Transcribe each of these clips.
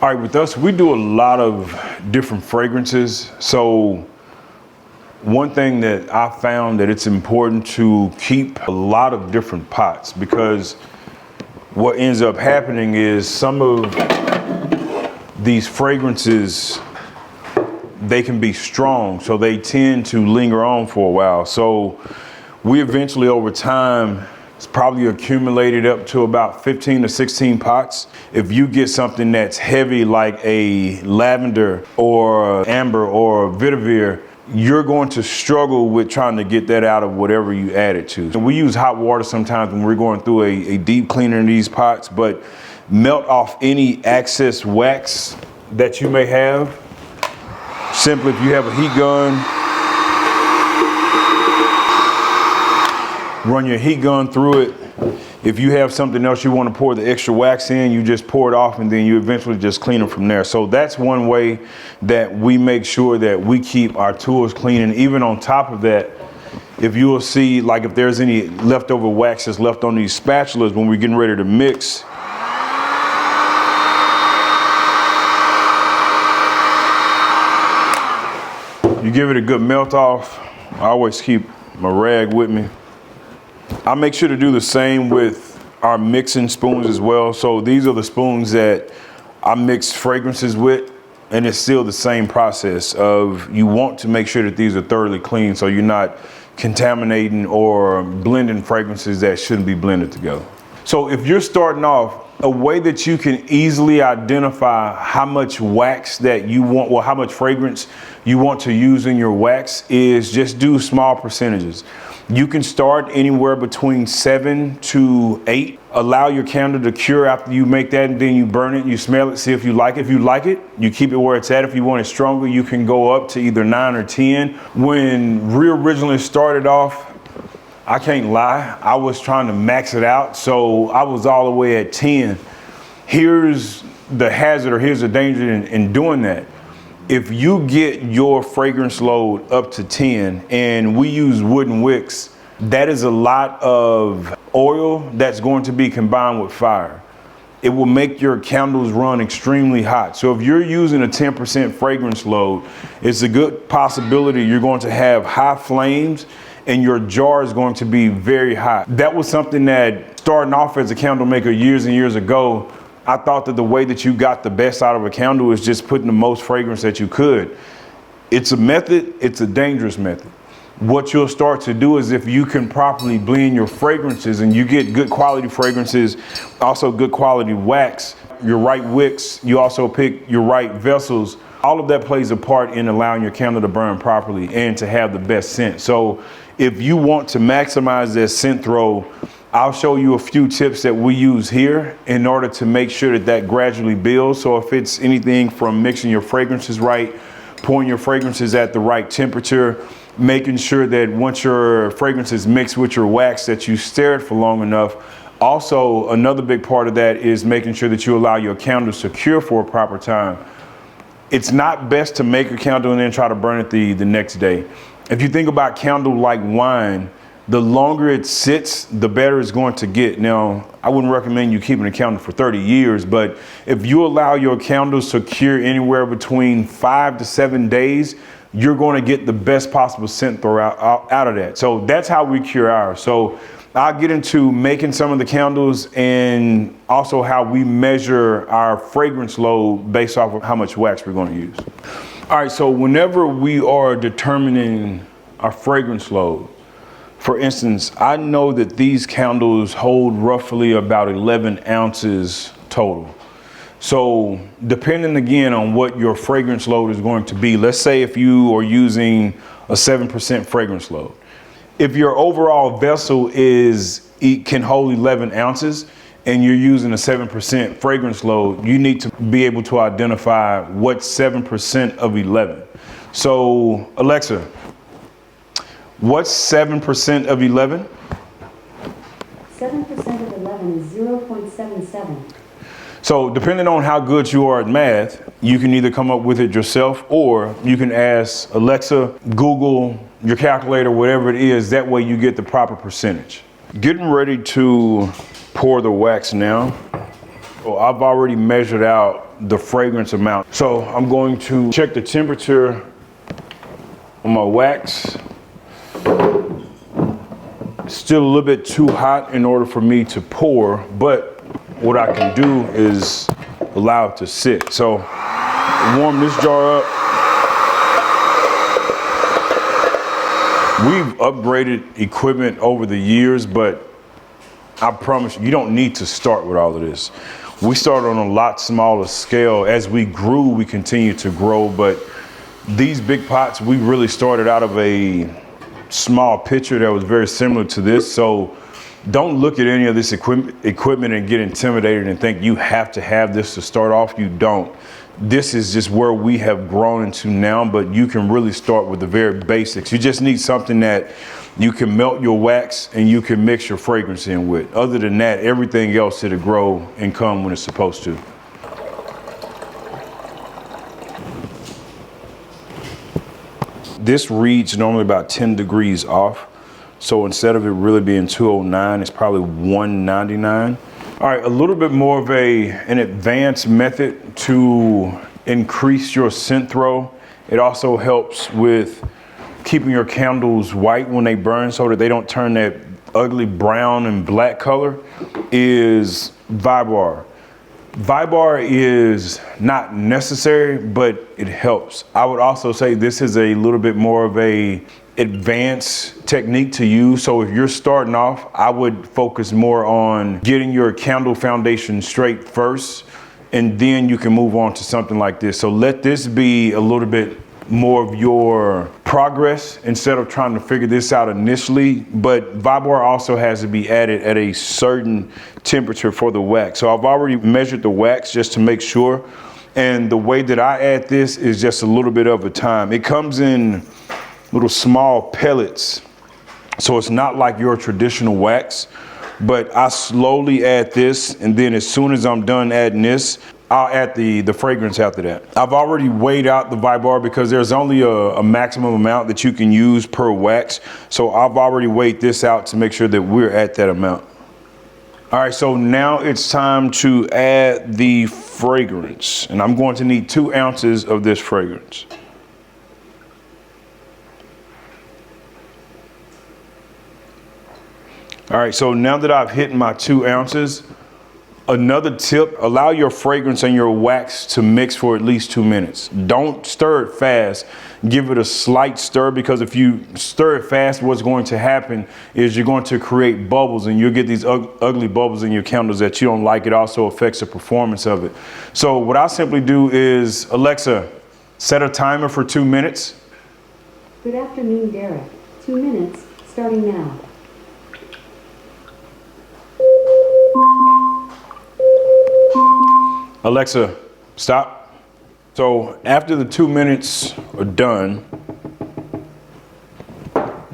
All right, with us, we do a lot of different fragrances. So one thing that I found that it's important to keep a lot of different pots, because what ends up happening is some of these fragrances, they can be strong, so they tend to linger on for a while. So we eventually over time, it's probably accumulated up to about 15 to 16 pots. If you get something that's heavy like a lavender or amber or vetiver, you're going to struggle with trying to get that out of whatever you add it to. And we use hot water sometimes when we're going through a deep cleaner in these pots, but melt off any excess wax that you may have. Simply, if you have a heat gun, run your heat gun through it. If you have something else you want to pour the extra wax in, you just pour it off and then you eventually just clean them from there. So that's one way that we make sure that we keep our tools clean. And even on top of that, if you will see, like if there's any leftover wax that's left on these spatulas when we're getting ready to mix, you give it a good melt off. I always keep my rag with me. I make sure to do the same with our mixing spoons as well. So these are the spoons that I mix fragrances with, and it's still the same process of you want to make sure that these are thoroughly clean so you're not contaminating or blending fragrances that shouldn't be blended together. So if you're starting off, a way that you can easily identify how much wax that you want, or how much fragrance you want to use in your wax, is just do small percentages. You can start anywhere between 7 to 8. Allow your candle to cure after you make that, and then you burn it, you smell it, see if you like it. If you like it, you keep it where it's at. If you want it stronger, you can go up to either 9 or 10. When we originally started off, I can't lie, I was trying to max it out, so I was all the way at 10. Here's the hazard, or here's the danger in doing that. If you get your fragrance load up to 10, and we use wooden wicks, that is a lot of oil that's going to be combined with fire. It will make your candles run extremely hot. So if you're using a 10% fragrance load, it's a good possibility you're going to have high flames and your jar is going to be very hot. That was something that, starting off as a candle maker years and years ago, I thought that the way that you got the best out of a candle is just putting the most fragrance that you could. It's a method, it's a dangerous method. What you'll start to do is, if you can properly blend your fragrances and you get good quality fragrances, also good quality wax, your right wicks, you also pick your right vessels, all of that plays a part in allowing your candle to burn properly and to have the best scent. So if you want to maximize that scent throw, I'll show you a few tips that we use here in order to make sure that that gradually builds. So if it's anything from mixing your fragrances right, pouring your fragrances at the right temperature, making sure that once your fragrance is mixed with your wax that you stir it for long enough. Also, another big part of that is making sure that you allow your candles to cure for a proper time. It's not best to make a candle and then try to burn it the next day. If you think about candle like wine, the longer it sits, the better it's going to get. Now, I wouldn't recommend you keeping a candle for 30 years, but if you allow your candles to cure anywhere between 5 to 7 days, you're going to get the best possible scent throw out of that. So that's how we cure ours. So I'll get into making some of the candles and also how we measure our fragrance load based off of how much wax we're going to use. All right, so whenever we are determining our fragrance load, for instance, I know that these candles hold roughly about 11 ounces total. So depending again on what your fragrance load is going to be, let's say if you are using a 7% fragrance load, if your overall vessel can hold 11 ounces and you're using a 7% fragrance load, you need to be able to identify what's 7% of 11. So Alexa, what's 7% of 11? 7% of 11 is 0.77. So depending on how good you are at math, you can either come up with it yourself or you can ask Alexa, Google, your calculator, whatever it is. That way you get the proper percentage. Getting ready to pour the wax now. So I've already measured out the fragrance amount. So I'm going to check the temperature on my wax. It's still a little bit too hot in order for me to pour, but what I can do is allow it to sit. So warm this jar up. We've upgraded equipment over the years, but I promise you don't need to start with all of this. We started on a lot smaller scale. As we grew, we continued to grow, but these big pots, we really started out of a small pitcher that was very similar to this. So don't look at any of this equipment and get intimidated and think you have to have this to start off. You don't. This is just where we have grown into now, but you can really start with the very basics. You just need something that you can melt your wax and you can mix your fragrance in with. Other than that, everything else it'll grow and come when it's supposed to. This reads normally about 10 degrees off. So instead of it really being 209, it's probably 199. All right, a little bit more of an advanced method to increase your scent throw. It also helps with keeping your candles white when they burn so that they don't turn that ugly brown and black color is Vibar. Vibar is not necessary, but it helps. I would also say this is a little bit more of a advanced technique to use. So if you're starting off, I would focus more on getting your candle foundation straight first, and then you can move on to something like this. So let this be a little bit more of your progress instead of trying to figure this out initially. But Vibar also has to be added at a certain temperature for the wax. So I've already measured the wax just to make sure. And the way that I add this is just a little bit of a time. It comes in little small pellets. So it's not like your traditional wax, but I slowly add this. And then as soon as I'm done adding this, I'll add the fragrance after that. I've already weighed out the Vibar because there's only a maximum amount that you can use per wax. So I've already weighed this out to make sure that we're at that amount. All right, so now it's time to add the fragrance. And I'm going to need 2 ounces of this fragrance. All right, so now that I've hit my 2 ounces, another tip, allow your fragrance and your wax to mix for at least 2 minutes. Don't stir it fast. Give it a slight stir, because if you stir it fast, what's going to happen is you're going to create bubbles, and you'll get these ugly bubbles in your candles that you don't like. It also affects the performance of it. So what I simply do is, Alexa, set a timer for 2 minutes. Good afternoon, Derek. 2 minutes, starting now. Alexa, stop. So after the 2 minutes are done,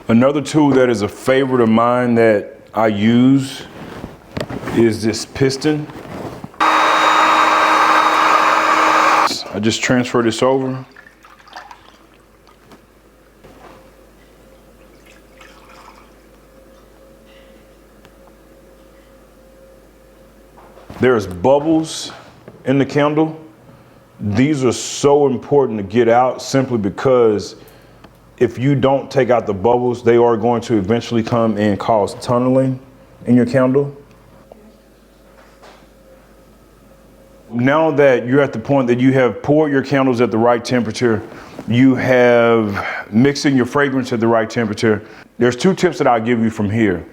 another tool that is a favorite of mine that I use is this piston. I just transfer this over. There's bubbles in the candle. These are so important to get out, simply because if you don't take out the bubbles, they are going to eventually come and cause tunneling in your candle. Now that you're at the point that you have poured your candles at the right temperature, you have mixing your fragrance at the right temperature, there's 2 tips that I'll give you from here.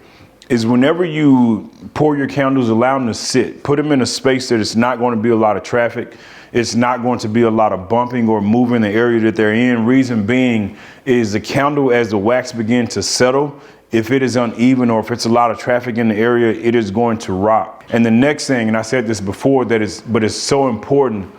Is whenever you pour your candles, allow them to sit. Put them in a space that it's not going to be a lot of traffic. It's not going to be a lot of bumping or moving the area that they're in. Reason being is the candle, as the wax begins to settle, if it is uneven or if it's a lot of traffic in the area, it is going to rock. And the next thing, and I said this before, but it's so important,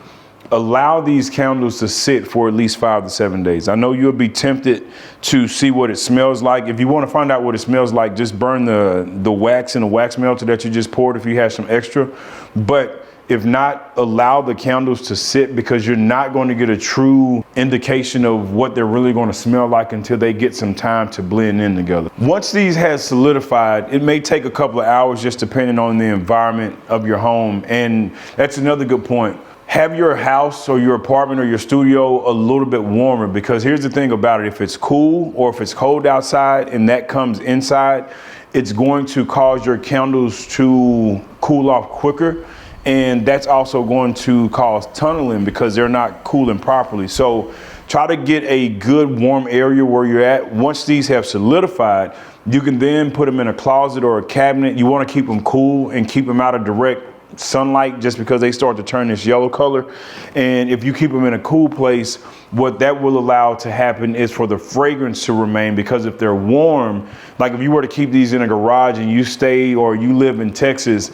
allow these candles to sit for at least 5 to 7 days. I know you'll be tempted to see what it smells like. If you want to find out what it smells like, just burn the wax in the wax melter that you just poured if you have some extra. But if not, allow the candles to sit, because you're not going to get a true indication of what they're really going to smell like until they get some time to blend in together. Once these has solidified, it may take a couple of hours, just depending on the environment of your home. And that's another good point. have your house or your apartment or your studio a little bit warmer, because here's the thing about it. If it's cool or if it's cold outside and that comes inside, it's going to cause your candles to cool off quicker. And that's also going to cause tunneling because they're not cooling properly. So try to get a good warm area where you're at. Once these have solidified, you can then put them in a closet or a cabinet. You want to keep them cool and keep them out of direct sunlight, just because they start to turn this yellow color. And if you keep them in a cool place, what that will allow to happen is for the fragrance to remain, because if they're warm, like if you were to keep these in a garage and you stay or you live in Texas,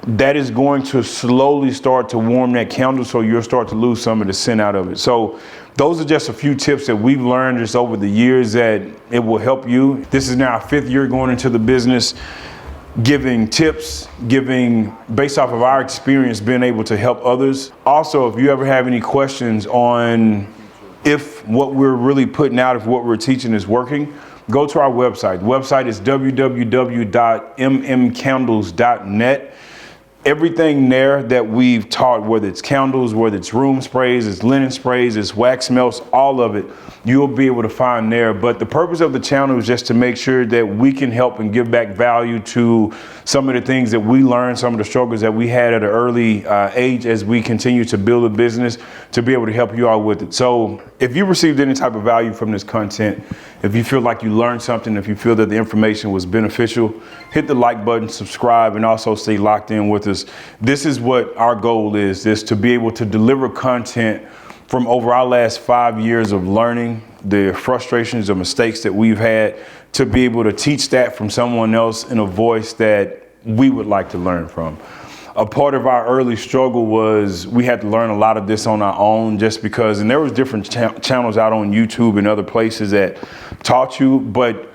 that is going to slowly start to warm that candle, so you'll start to lose some of the scent out of it. So those are just a few tips that we've learned just over the years that it will help you. This is now our 5th year going into the business, giving tips, giving based off of our experience, being able to help others. Also, if you ever have any questions on if what we're really putting out, if what we're teaching is working, go to our website. The website is www.mmcandles.net. Everything there that we've taught, whether it's candles, whether it's room sprays, it's linen sprays, it's wax melts, all of it, you'll be able to find there. But the purpose of the channel is just to make sure that we can help and give back value to some of the things that we learned, some of the struggles that we had at an early age as we continue to build a business, to be able to help you out with it. So if you received any type of value from this content, if you feel like you learned something, if you feel that the information was beneficial, hit the like button, subscribe, and also stay locked in with us. This is what our goal is to be able to deliver content from over our last 5 years of learning, the frustrations or mistakes that we've had, to be able to teach that from someone else in a voice that we would like to learn from. A part of our early struggle was we had to learn a lot of this on our own, just because, and there was different channels out on YouTube and other places that taught you, but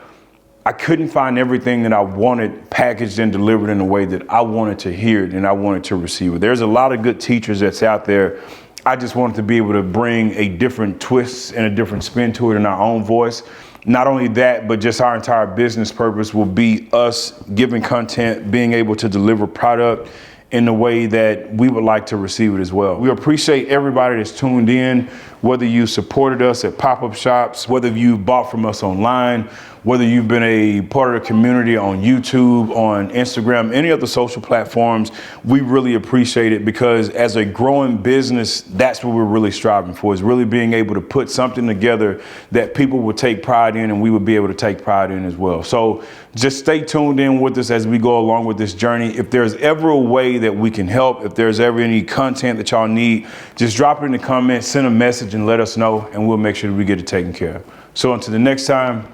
I couldn't find everything that I wanted packaged and delivered in a way that I wanted to hear it and I wanted to receive it. There's a lot of good teachers that's out there. I just wanted to be able to bring a different twist and a different spin to it in our own voice. Not only that, but just our entire business purpose will be us giving content, being able to deliver product in the way that we would like to receive it as well. We appreciate everybody that's tuned in, whether you supported us at pop-up shops, whether you bought from us online, whether you've been a part of the community on YouTube, on Instagram, any other social platforms. We really appreciate it, because as a growing business, that's what we're really striving for, is really being able to put something together that people will take pride in and we would be able to take pride in as well. So just stay tuned in with us as we go along with this journey. If there's ever a way that we can help, if there's ever any content that y'all need, just drop it in the comments, send a message and let us know, and we'll make sure that we get it taken care of. So until the next time,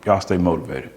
y'all stay motivated.